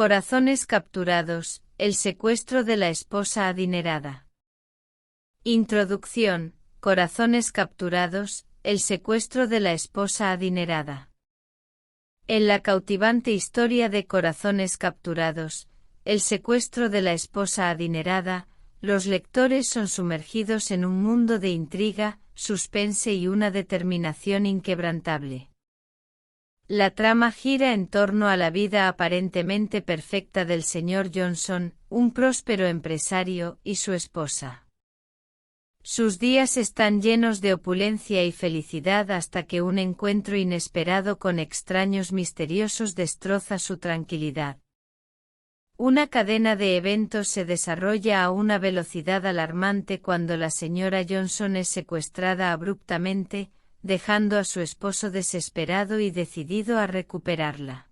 Corazones capturados, el secuestro de la esposa adinerada. Introducción, Corazones capturados, el secuestro de la esposa adinerada. En la cautivante historia de Corazones capturados, el secuestro de la esposa adinerada, los lectores son sumergidos en un mundo de intriga, suspense y una determinación inquebrantable. La trama gira en torno a la vida aparentemente perfecta del señor Johnson, un próspero empresario, y su esposa. Sus días están llenos de opulencia y felicidad hasta que un encuentro inesperado con extraños misteriosos destroza su tranquilidad. Una cadena de eventos se desarrolla a una velocidad alarmante cuando la señora Johnson es secuestrada abruptamente, dejando a su esposo desesperado y decidido a recuperarla.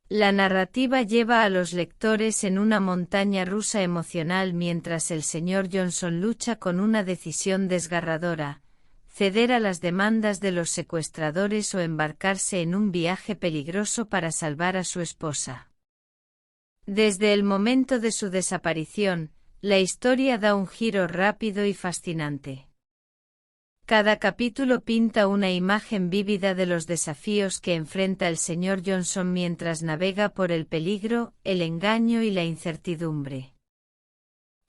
La narrativa lleva a los lectores en una montaña rusa emocional mientras el señor Johnson lucha con una decisión desgarradora: ceder a las demandas de los secuestradores o embarcarse en un viaje peligroso para salvar a su esposa. Desde el momento de su desaparición, la historia da un giro rápido y fascinante. Cada capítulo pinta una imagen vívida de los desafíos que enfrenta el señor Johnson mientras navega por el peligro, el engaño y la incertidumbre.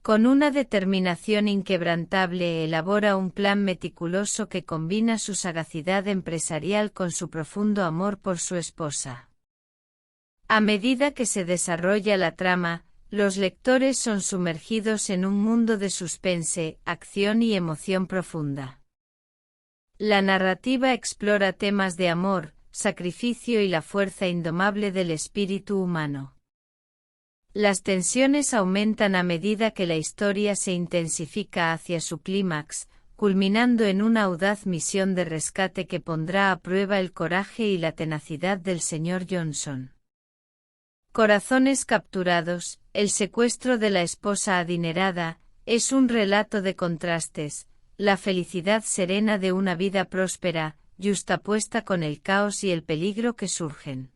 Con una determinación inquebrantable elabora un plan meticuloso que combina su sagacidad empresarial con su profundo amor por su esposa. A medida que se desarrolla la trama, los lectores son sumergidos en un mundo de suspense, acción y emoción profunda. La narrativa explora temas de amor, sacrificio y la fuerza indomable del espíritu humano. Las tensiones aumentan a medida que la historia se intensifica hacia su clímax, culminando en una audaz misión de rescate que pondrá a prueba el coraje y la tenacidad del señor Johnson. Corazones capturados, el secuestro de la esposa adinerada, es un relato de contrastes, la felicidad serena de una vida próspera, yuxtapuesta con el caos y el peligro que surgen.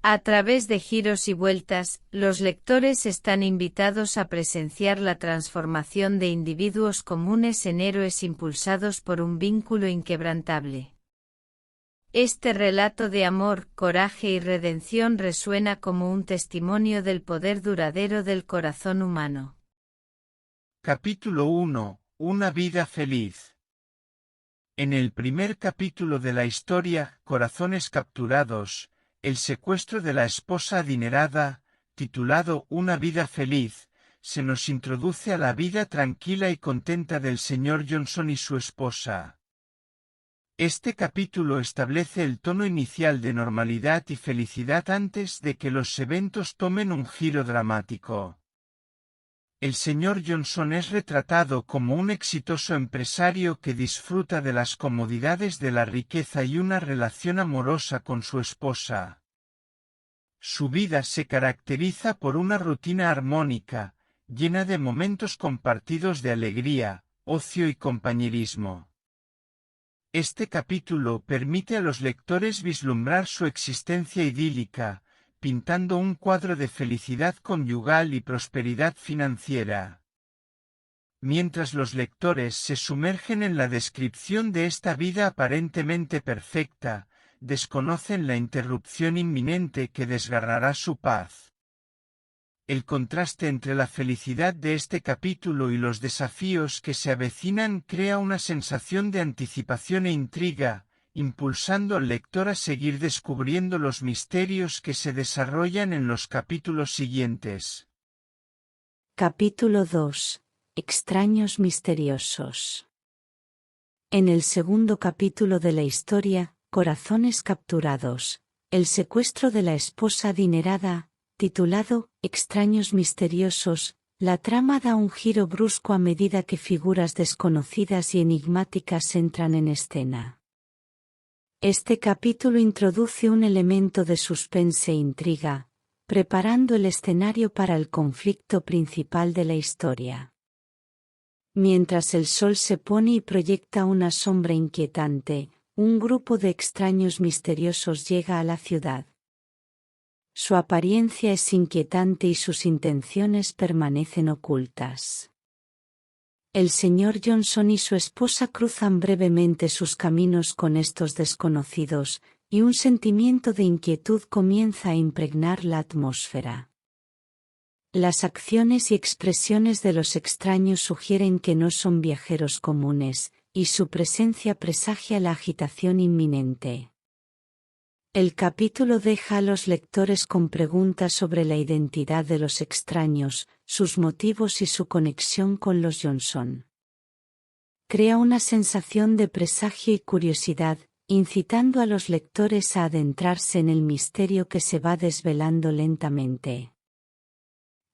A través de giros y vueltas, los lectores están invitados a presenciar la transformación de individuos comunes en héroes impulsados por un vínculo inquebrantable. Este relato de amor, coraje y redención resuena como un testimonio del poder duradero del corazón humano. Capítulo 1. Una vida feliz. En el primer capítulo de la historia, Corazones capturados, el secuestro de la esposa adinerada, titulado Una vida feliz, se nos introduce a la vida tranquila y contenta del señor Johnson y su esposa. Este capítulo establece el tono inicial de normalidad y felicidad antes de que los eventos tomen un giro dramático. El señor Johnson es retratado como un exitoso empresario que disfruta de las comodidades de la riqueza y una relación amorosa con su esposa. Su vida se caracteriza por una rutina armónica, llena de momentos compartidos de alegría, ocio y compañerismo. Este capítulo permite a los lectores vislumbrar su existencia idílica, pintando un cuadro de felicidad conyugal y prosperidad financiera. Mientras los lectores se sumergen en la descripción de esta vida aparentemente perfecta, desconocen la interrupción inminente que desgarrará su paz. El contraste entre la felicidad de este capítulo y los desafíos que se avecinan crea una sensación de anticipación e intriga, impulsando al lector a seguir descubriendo los misterios que se desarrollan en los capítulos siguientes. Capítulo 2. Extraños misteriosos. En el segundo capítulo de la historia, Corazones capturados, el secuestro de la esposa adinerada, titulado Extraños misteriosos, la trama da un giro brusco a medida que figuras desconocidas y enigmáticas entran en escena. Este capítulo introduce un elemento de suspense e intriga, preparando el escenario para el conflicto principal de la historia. Mientras el sol se pone y proyecta una sombra inquietante, un grupo de extraños misteriosos llega a la ciudad. Su apariencia es inquietante y sus intenciones permanecen ocultas. El señor Johnson y su esposa cruzan brevemente sus caminos con estos desconocidos, y un sentimiento de inquietud comienza a impregnar la atmósfera. Las acciones y expresiones de los extraños sugieren que no son viajeros comunes, y su presencia presagia la agitación inminente. El capítulo deja a los lectores con preguntas sobre la identidad de los extraños, sus motivos y su conexión con los Johnson. Crea una sensación de presagio y curiosidad, incitando a los lectores a adentrarse en el misterio que se va desvelando lentamente.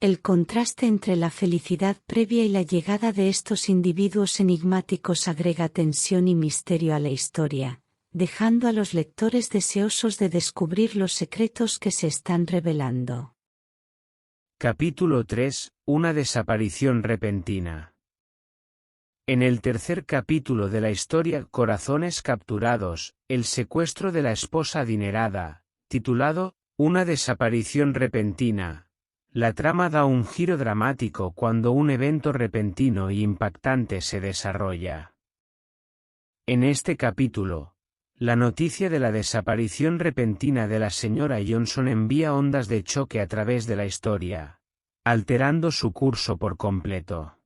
El contraste entre la felicidad previa y la llegada de estos individuos enigmáticos agrega tensión y misterio a la historia, dejando a los lectores deseosos de descubrir los secretos que se están revelando. Capítulo 3. Una desaparición repentina. En el tercer capítulo de la historia Corazones capturados, el secuestro de la esposa adinerada, titulado Una desaparición repentina, la trama da un giro dramático cuando un evento repentino y impactante se desarrolla. En este capítulo, la noticia de la desaparición repentina de la señora Johnson envía ondas de choque a través de la historia, alterando su curso por completo.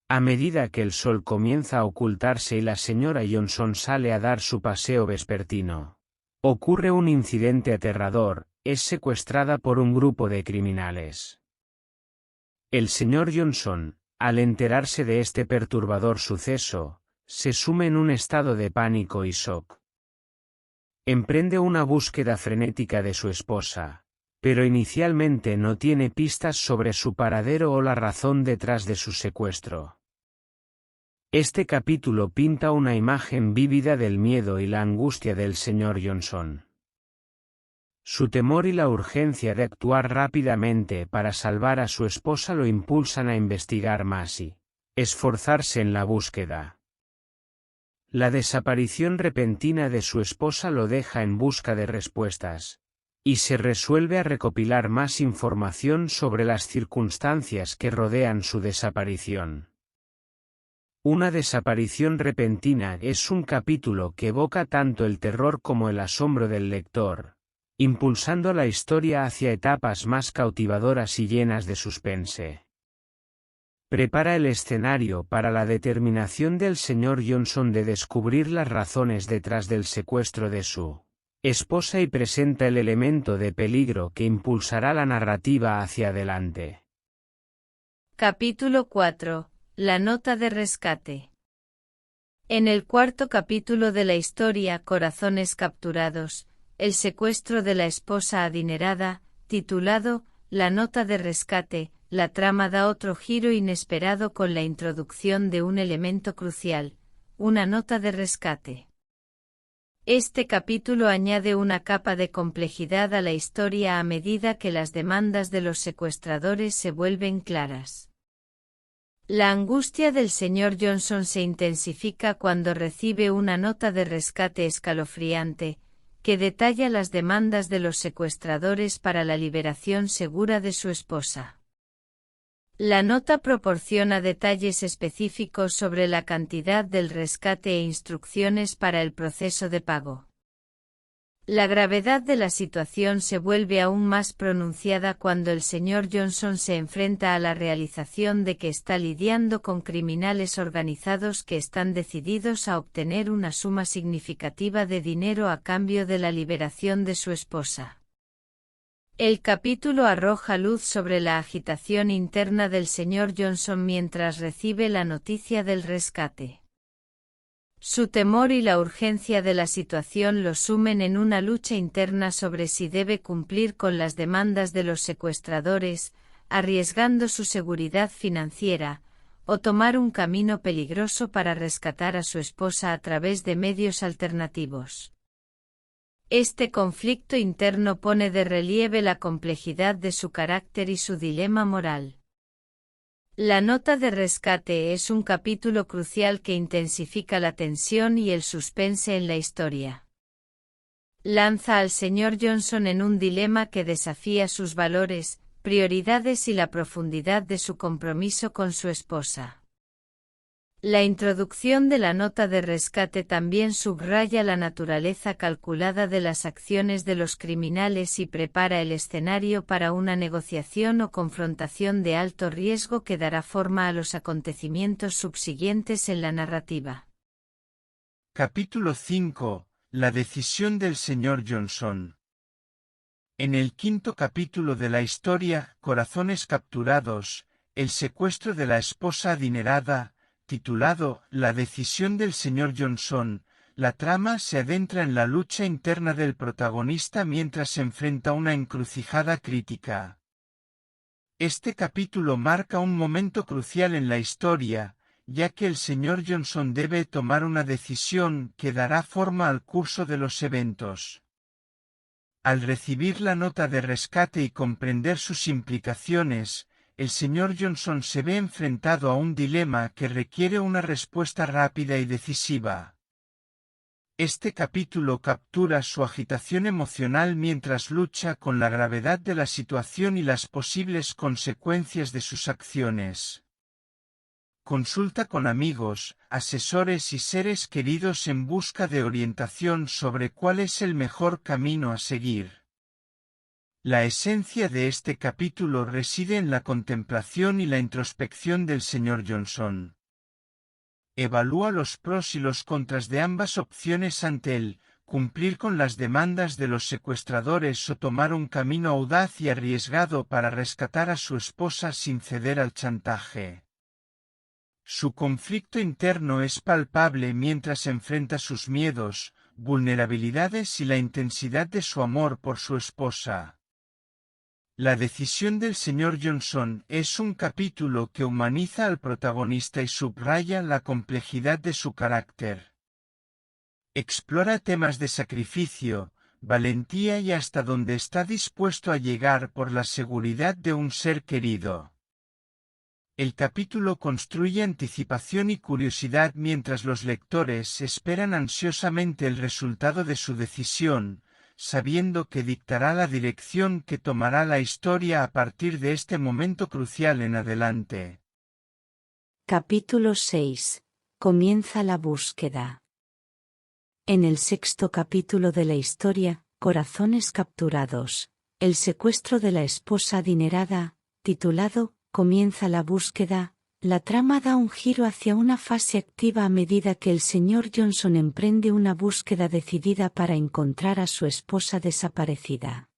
A medida que el sol comienza a ocultarse y la señora Johnson sale a dar su paseo vespertino, ocurre un incidente aterrador: es secuestrada por un grupo de criminales. El señor Johnson, al enterarse de este perturbador suceso, se sume en un estado de pánico y shock. Emprende una búsqueda frenética de su esposa, pero inicialmente no tiene pistas sobre su paradero o la razón detrás de su secuestro. Este capítulo pinta una imagen vívida del miedo y la angustia del señor Johnson. Su temor y la urgencia de actuar rápidamente para salvar a su esposa lo impulsan a investigar más y esforzarse en la búsqueda. La desaparición repentina de su esposa lo deja en busca de respuestas, y se resuelve a recopilar más información sobre las circunstancias que rodean su desaparición. Una desaparición repentina es un capítulo que evoca tanto el terror como el asombro del lector, impulsando la historia hacia etapas más cautivadoras y llenas de suspense. Prepara el escenario para la determinación del señor Johnson de descubrir las razones detrás del secuestro de su esposa y presenta el elemento de peligro que impulsará la narrativa hacia adelante. Capítulo 4. La nota de rescate. En el cuarto capítulo de la historia Corazones capturados, el secuestro de la esposa adinerada, titulado La nota de rescate, la trama da otro giro inesperado con la introducción de un elemento crucial, una nota de rescate. Este capítulo añade una capa de complejidad a la historia a medida que las demandas de los secuestradores se vuelven claras. La angustia del señor Johnson se intensifica cuando recibe una nota de rescate escalofriante, que detalla las demandas de los secuestradores para la liberación segura de su esposa. La nota proporciona detalles específicos sobre la cantidad del rescate e instrucciones para el proceso de pago. La gravedad de la situación se vuelve aún más pronunciada cuando el señor Johnson se enfrenta a la realización de que está lidiando con criminales organizados que están decididos a obtener una suma significativa de dinero a cambio de la liberación de su esposa. El capítulo arroja luz sobre la agitación interna del señor Johnson mientras recibe la noticia del rescate. Su temor y la urgencia de la situación lo sumen en una lucha interna sobre si debe cumplir con las demandas de los secuestradores, arriesgando su seguridad financiera, o tomar un camino peligroso para rescatar a su esposa a través de medios alternativos. Este conflicto interno pone de relieve la complejidad de su carácter y su dilema moral. La nota de rescate es un capítulo crucial que intensifica la tensión y el suspense en la historia. Lanza al señor Johnson en un dilema que desafía sus valores, prioridades y la profundidad de su compromiso con su esposa. La introducción de la nota de rescate también subraya la naturaleza calculada de las acciones de los criminales y prepara el escenario para una negociación o confrontación de alto riesgo que dará forma a los acontecimientos subsiguientes en la narrativa. Capítulo 5. La decisión del señor Johnson. En el quinto capítulo de la historia, Corazones capturados, el secuestro de la esposa adinerada, titulado La decisión del señor Johnson, la trama se adentra en la lucha interna del protagonista mientras se enfrenta a una encrucijada crítica. Este capítulo marca un momento crucial en la historia, ya que el señor Johnson debe tomar una decisión que dará forma al curso de los eventos. Al recibir la nota de rescate y comprender sus implicaciones, el señor Johnson se ve enfrentado a un dilema que requiere una respuesta rápida y decisiva. Este capítulo captura su agitación emocional mientras lucha con la gravedad de la situación y las posibles consecuencias de sus acciones. Consulta con amigos, asesores y seres queridos en busca de orientación sobre cuál es el mejor camino a seguir. La esencia de este capítulo reside en la contemplación y la introspección del señor Johnson. Evalúa los pros y los contras de ambas opciones ante él, cumplir con las demandas de los secuestradores o tomar un camino audaz y arriesgado para rescatar a su esposa sin ceder al chantaje. Su conflicto interno es palpable mientras enfrenta sus miedos, vulnerabilidades y la intensidad de su amor por su esposa. La decisión del señor Johnson es un capítulo que humaniza al protagonista y subraya la complejidad de su carácter. Explora temas de sacrificio, valentía y hasta dónde está dispuesto a llegar por la seguridad de un ser querido. El capítulo construye anticipación y curiosidad mientras los lectores esperan ansiosamente el resultado de su decisión, sabiendo que dictará la dirección que tomará la historia a partir de este momento crucial en adelante. Capítulo 6. Comienza la búsqueda. En el sexto capítulo de la historia, Corazones capturados, el secuestro de la esposa adinerada, titulado Comienza la búsqueda, la trama da un giro hacia una fase activa a medida que el señor Johnson emprende una búsqueda decidida para encontrar a su esposa desaparecida.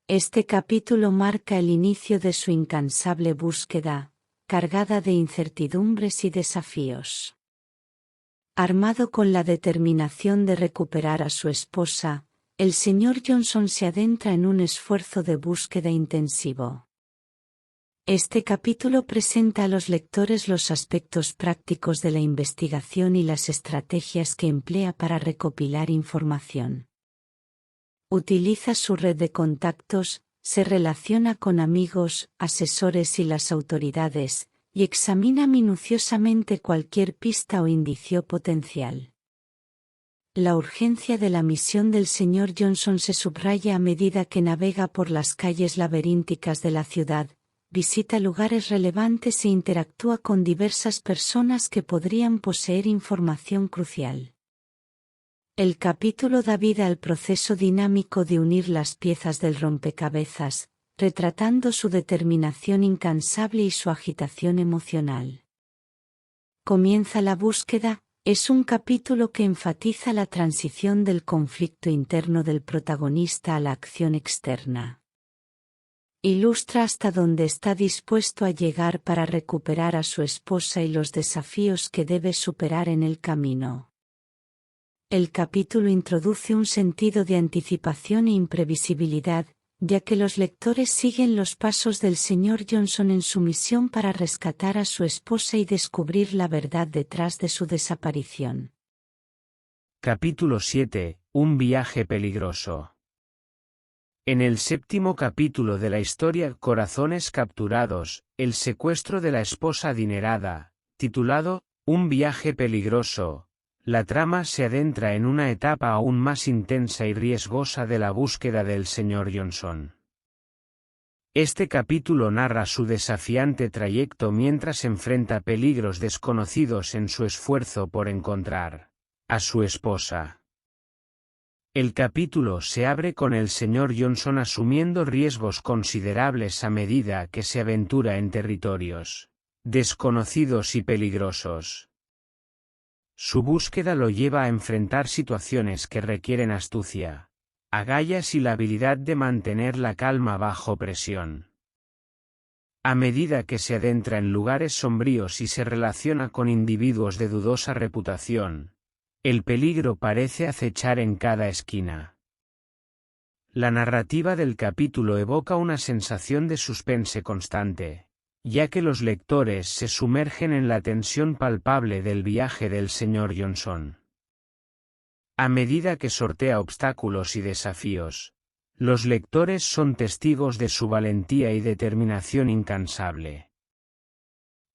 Este capítulo marca el inicio de su incansable búsqueda, cargada de incertidumbres y desafíos. Armado con la determinación de recuperar a su esposa, el señor Johnson se adentra en un esfuerzo de búsqueda intensivo. Este capítulo presenta a los lectores los aspectos prácticos de la investigación y las estrategias que emplea para recopilar información. Utiliza su red de contactos, se relaciona con amigos, asesores y las autoridades, y examina minuciosamente cualquier pista o indicio potencial. La urgencia de la misión del señor Johnson se subraya a medida que navega por las calles laberínticas de la ciudad, visita lugares relevantes e interactúa con diversas personas que podrían poseer información crucial. El capítulo da vida al proceso dinámico de unir las piezas del rompecabezas, retratando su determinación incansable y su agitación emocional. Comienza la búsqueda, es un capítulo que enfatiza la transición del conflicto interno del protagonista a la acción externa. Ilustra hasta dónde está dispuesto a llegar para recuperar a su esposa y los desafíos que debe superar en el camino. El capítulo introduce un sentido de anticipación e imprevisibilidad, ya que los lectores siguen los pasos del señor Johnson en su misión para rescatar a su esposa y descubrir la verdad detrás de su desaparición. Capítulo 7. Un viaje peligroso. En el séptimo capítulo de la historia Corazones capturados, el secuestro de la esposa adinerada, titulado Un viaje peligroso, la trama se adentra en una etapa aún más intensa y riesgosa de la búsqueda del Sr. Johnson. Este capítulo narra su desafiante trayecto mientras enfrenta peligros desconocidos en su esfuerzo por encontrar a su esposa. El capítulo se abre con el Sr. Johnson asumiendo riesgos considerables a medida que se aventura en territorios desconocidos y peligrosos. Su búsqueda lo lleva a enfrentar situaciones que requieren astucia, agallas y la habilidad de mantener la calma bajo presión. A medida que se adentra en lugares sombríos y se relaciona con individuos de dudosa reputación, el peligro parece acechar en cada esquina. La narrativa del capítulo evoca una sensación de suspense constante, ya que los lectores se sumergen en la tensión palpable del viaje del Sr. Johnson. A medida que sortea obstáculos y desafíos, los lectores son testigos de su valentía y determinación incansable.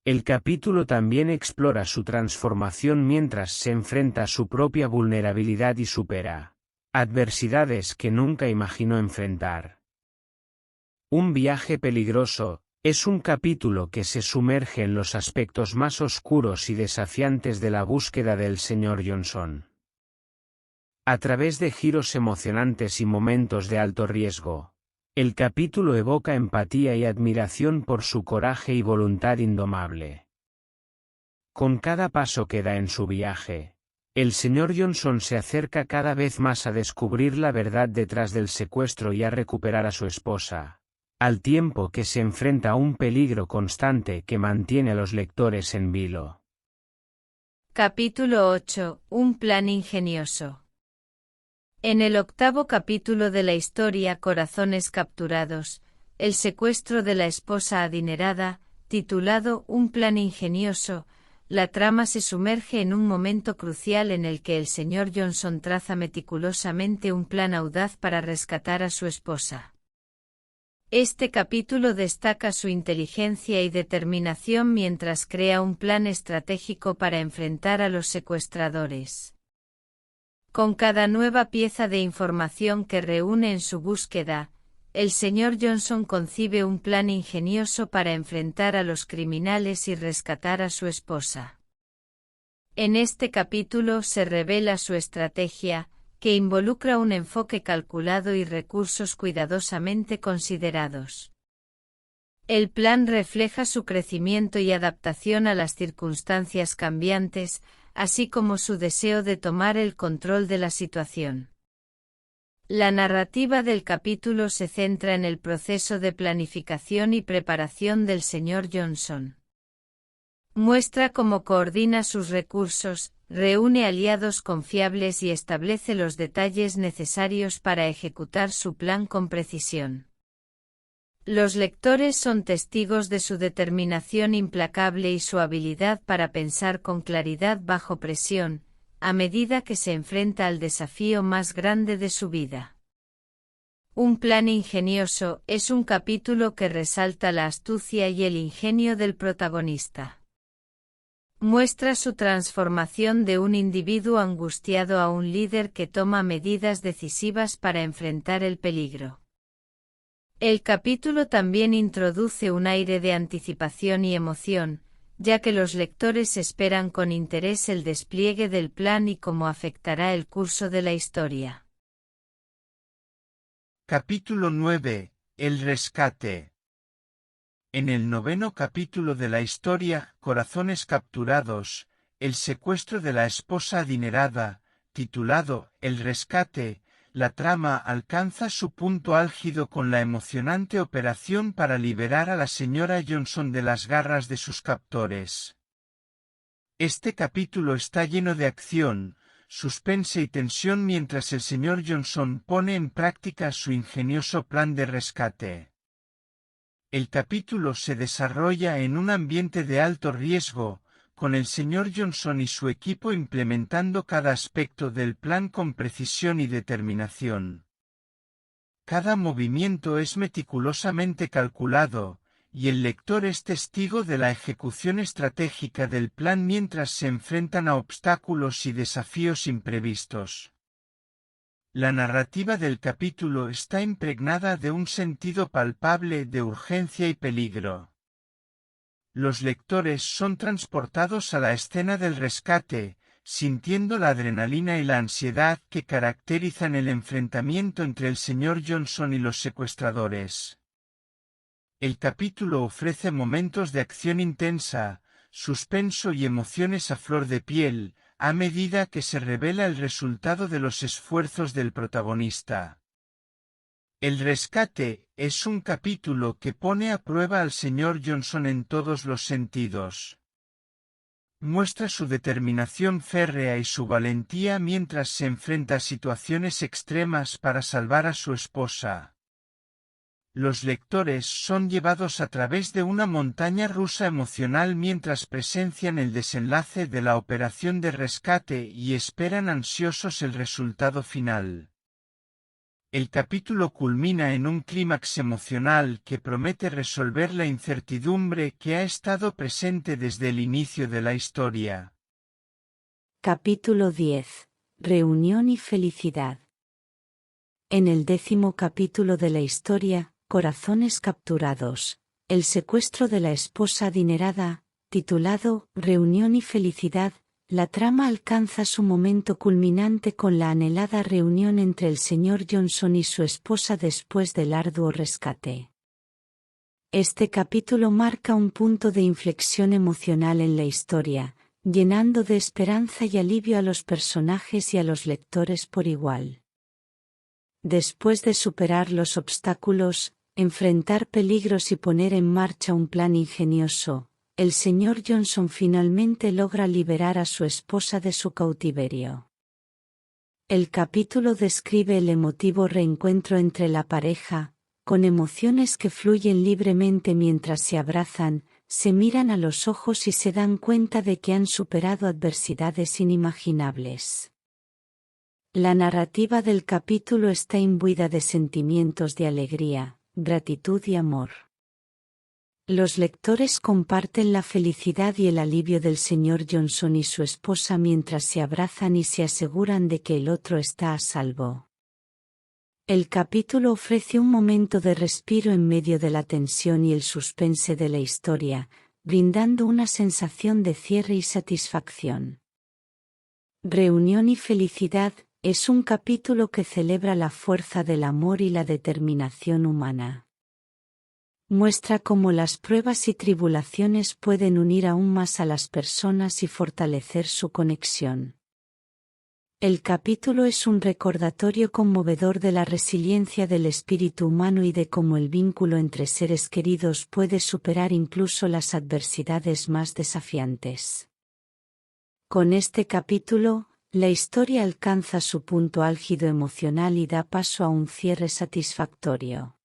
El capítulo también explora su transformación mientras se enfrenta a su propia vulnerabilidad y supera adversidades que nunca imaginó enfrentar. Un viaje peligroso es un capítulo que se sumerge en los aspectos más oscuros y desafiantes de la búsqueda del Sr. Johnson. A través de giros emocionantes y momentos de alto riesgo, el capítulo evoca empatía y admiración por su coraje y voluntad indomable. Con cada paso que da en su viaje, el Sr. Johnson se acerca cada vez más a descubrir la verdad detrás del secuestro y a recuperar a su esposa, al tiempo que se enfrenta a un peligro constante que mantiene a los lectores en vilo. Capítulo 8. Un plan ingenioso. En el octavo capítulo de la historia Corazones capturados, el secuestro de la esposa adinerada, titulado Un plan ingenioso, la trama se sumerge en un momento crucial en el que el Sr. Johnson traza meticulosamente un plan audaz para rescatar a su esposa. Este capítulo destaca su inteligencia y determinación mientras crea un plan estratégico para enfrentar a los secuestradores. Con cada nueva pieza de información que reúne en su búsqueda, el Sr. Johnson concibe un plan ingenioso para enfrentar a los criminales y rescatar a su esposa. En este capítulo se revela su estrategia, que involucra un enfoque calculado y recursos cuidadosamente considerados. El plan refleja su crecimiento y adaptación a las circunstancias cambiantes, así como su deseo de tomar el control de la situación. La narrativa del capítulo se centra en el proceso de planificación y preparación del Sr. Johnson. Muestra cómo coordina sus recursos, reúne aliados confiables y establece los detalles necesarios para ejecutar su plan con precisión. Los lectores son testigos de su determinación implacable y su habilidad para pensar con claridad bajo presión, a medida que se enfrenta al desafío más grande de su vida. Un plan ingenioso es un capítulo que resalta la astucia y el ingenio del protagonista. Muestra su transformación de un individuo angustiado a un líder que toma medidas decisivas para enfrentar el peligro. El capítulo también introduce un aire de anticipación y emoción, ya que los lectores esperan con interés el despliegue del plan y cómo afectará el curso de la historia. Capítulo 9. El rescate. En el noveno capítulo de la historia Corazones capturados, el secuestro de la esposa adinerada, titulado El rescate, la trama alcanza su punto álgido con la emocionante operación para liberar a la señora Johnson de las garras de sus captores. Este capítulo está lleno de acción, suspense y tensión mientras el Sr. Johnson pone en práctica su ingenioso plan de rescate. El capítulo se desarrolla en un ambiente de alto riesgo, con el Sr. Johnson y su equipo implementando cada aspecto del plan con precisión y determinación. Cada movimiento es meticulosamente calculado, y el lector es testigo de la ejecución estratégica del plan mientras se enfrentan a obstáculos y desafíos imprevistos. La narrativa del capítulo está impregnada de un sentido palpable de urgencia y peligro. Los lectores son transportados a la escena del rescate, sintiendo la adrenalina y la ansiedad que caracterizan el enfrentamiento entre el Sr. Johnson y los secuestradores. El capítulo ofrece momentos de acción intensa, suspenso y emociones a flor de piel, a medida que se revela el resultado de los esfuerzos del protagonista. El rescate es un capítulo que pone a prueba al Sr. Johnson en todos los sentidos. Muestra su determinación férrea y su valentía mientras se enfrenta a situaciones extremas para salvar a su esposa. Los lectores son llevados a través de una montaña rusa emocional mientras presencian el desenlace de la operación de rescate y esperan ansiosos el resultado final. El capítulo culmina en un clímax emocional que promete resolver la incertidumbre que ha estado presente desde el inicio de la historia. Capítulo 10. Reunión y felicidad. En el 10º capítulo de la historia, Corazones capturados, el secuestro de la esposa adinerada, titulado Reunión y felicidad, la trama alcanza su momento culminante con la anhelada reunión entre el Sr. Johnson y su esposa después del arduo rescate. Este capítulo marca un punto de inflexión emocional en la historia, llenando de esperanza y alivio a los personajes y a los lectores por igual. Después de superar los obstáculos, enfrentar peligros y poner en marcha un plan ingenioso, el Sr. Johnson finalmente logra liberar a su esposa de su cautiverio. El capítulo describe el emotivo reencuentro entre la pareja, con emociones que fluyen libremente mientras se abrazan, se miran a los ojos y se dan cuenta de que han superado adversidades inimaginables. La narrativa del capítulo está imbuida de sentimientos de alegría, gratitud y amor. Los lectores comparten la felicidad y el alivio del Sr. Johnson y su esposa mientras se abrazan y se aseguran de que el otro está a salvo. El capítulo ofrece un momento de respiro en medio de la tensión y el suspense de la historia, brindando una sensación de cierre y satisfacción. Reunión y felicidad es un capítulo que celebra la fuerza del amor y la determinación humana. Muestra cómo las pruebas y tribulaciones pueden unir aún más a las personas y fortalecer su conexión. El capítulo es un recordatorio conmovedor de la resiliencia del espíritu humano y de cómo el vínculo entre seres queridos puede superar incluso las adversidades más desafiantes. Con este capítulo, la historia alcanza su punto álgido emocional y da paso a un cierre satisfactorio.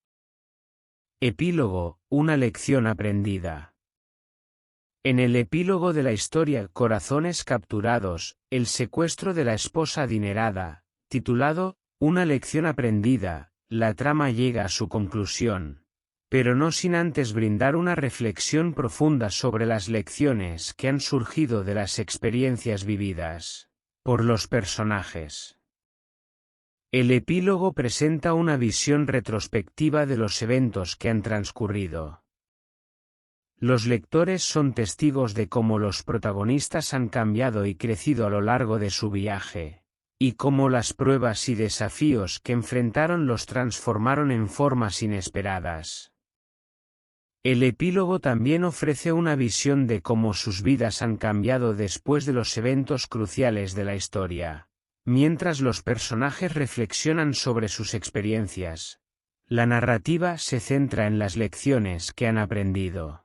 Epílogo, una lección aprendida. En el epílogo de la historia Corazones capturados, el secuestro de la esposa adinerada, titulado Una lección aprendida, la trama llega a su conclusión, pero no sin antes brindar una reflexión profunda sobre las lecciones que han surgido de las experiencias vividas por los personajes. El epílogo presenta una visión retrospectiva de los eventos que han transcurrido. Los lectores son testigos de cómo los protagonistas han cambiado y crecido a lo largo de su viaje, y cómo las pruebas y desafíos que enfrentaron los transformaron en formas inesperadas. El epílogo también ofrece una visión de cómo sus vidas han cambiado después de los eventos cruciales de la historia. Mientras los personajes reflexionan sobre sus experiencias, la narrativa se centra en las lecciones que han aprendido.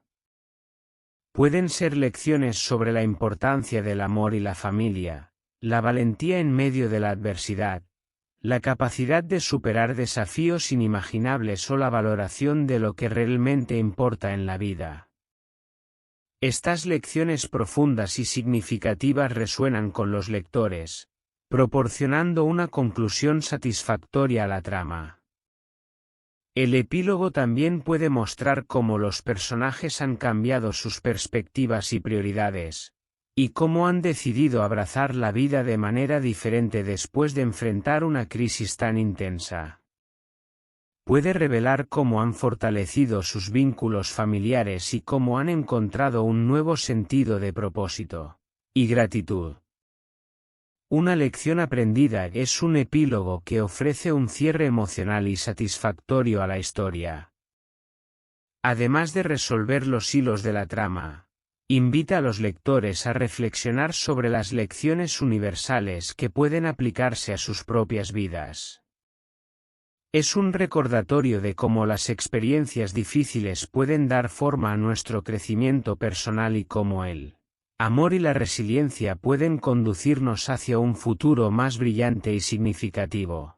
Pueden ser lecciones sobre la importancia del amor y la familia, la valentía en medio de la adversidad, la capacidad de superar desafíos inimaginables o la valoración de lo que realmente importa en la vida. Estas lecciones profundas y significativas resuenan con los lectores, proporcionando una conclusión satisfactoria a la trama. El epílogo también puede mostrar cómo los personajes han cambiado sus perspectivas y prioridades, y cómo han decidido abrazar la vida de manera diferente después de enfrentar una crisis tan intensa. Puede revelar cómo han fortalecido sus vínculos familiares y cómo han encontrado un nuevo sentido de propósito y gratitud. Una lección aprendida es un epílogo que ofrece un cierre emocional y satisfactorio a la historia. Además de resolver los hilos de la trama, invita a los lectores a reflexionar sobre las lecciones universales que pueden aplicarse a sus propias vidas. Es un recordatorio de cómo las experiencias difíciles pueden dar forma a nuestro crecimiento personal y cómo el amor y la resiliencia pueden conducirnos hacia un futuro más brillante y significativo.